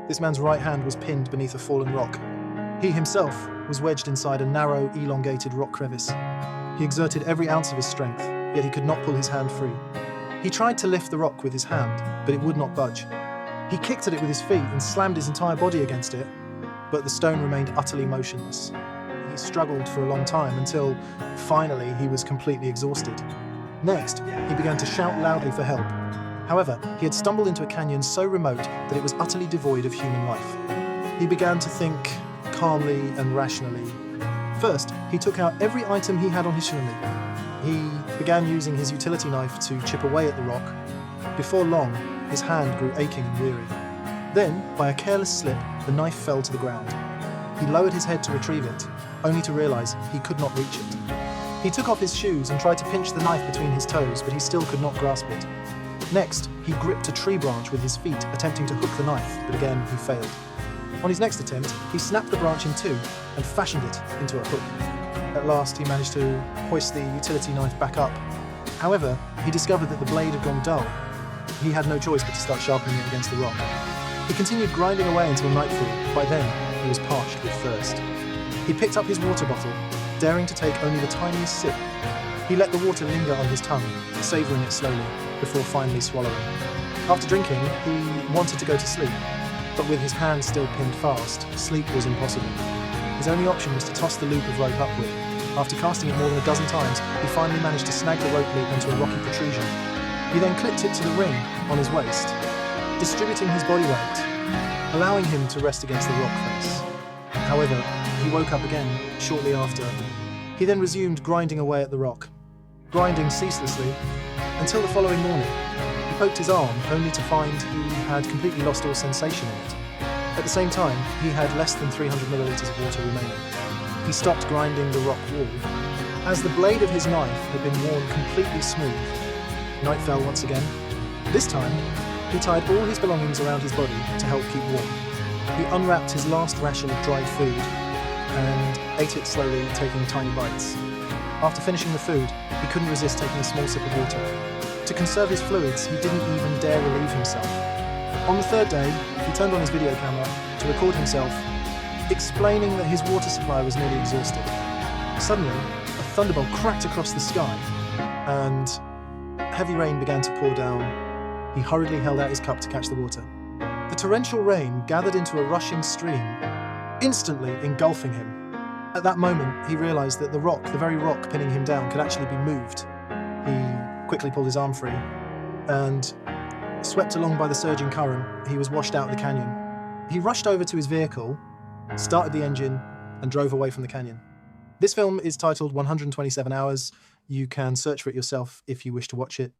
This man's right hand was pinned beneath a fallen rock. He himself was wedged inside a narrow, elongated rock crevice. He exerted every ounce of his strength, yet he could not pull his hand free. He tried to lift the rock with his hand, but it would not budge. He kicked at it with his feet and slammed his entire body against it, but the stone remained utterly motionless. He struggled for a long time until, finally, he was completely exhausted. Next, he began to shout loudly for help. However, he had stumbled into a canyon so remote that it was utterly devoid of human life. He began to think calmly and rationally. First, he took out every item he had on his journey. He began using his utility knife to chip away at the rock. Before long, his hand grew aching and weary. Then, by a careless slip, the knife fell to the ground. He lowered his head to retrieve it, only to realize he could not reach it. He took off his shoes and tried to pinch the knife between his toes, but he still could not grasp it. Next, he gripped a tree branch with his feet, attempting to hook the knife, but again he failed. On his next attempt, he snapped the branch in two and fashioned it into a hook. At last, he managed to hoist the utility knife back up. However, he discovered that the blade had gone dull. He had no choice but to start sharpening it against the rock. He continued grinding away until nightfall. By then, he was parched with thirst. He picked up his water bottle, daring to take only the tiniest sip. He let the water linger on his tongue, savouring it slowly, before finally swallowing. After drinking, he wanted to go to sleep, but with his hand still pinned fast, sleep was impossible. His only option was to toss the loop of rope upward. After casting it more than a dozen times, he finally managed to snag the rope loop onto a rocky protrusion. He then clipped it to the ring on his waist, distributing his body weight, allowing him to rest against the rock face. However, he woke up again shortly after. He then resumed grinding away at the rock, grinding ceaselessly until the following morning. He poked his arm, only to find he had completely lost all sensation in it. At the same time, he had less than 300 milliliters of water remaining. He stopped grinding the rock wall. As the blade of his knife had been worn completely smooth, night fell once again. This time, he tied all his belongings around his body to help keep warm. He unwrapped his last ration of dried food and ate it slowly, taking tiny bites. After finishing the food, he couldn't resist taking a small sip of water. To conserve his fluids, he didn't even dare relieve himself. On the third day, he turned on his video camera to record himself, explaining that his water supply was nearly exhausted. Suddenly, a thunderbolt cracked across the sky, and heavy rain began to pour down. He hurriedly held out his cup to catch the water. The torrential rain gathered into a rushing stream, instantly engulfing him. At that moment, he realized that the very rock pinning him down, could actually be moved. He quickly pulled his arm free, and swept along by the surging current, he was washed out of the canyon. He rushed over to his vehicle, started the engine, and drove away from the canyon. This film is titled 127 Hours. You can search for it yourself if you wish to watch it.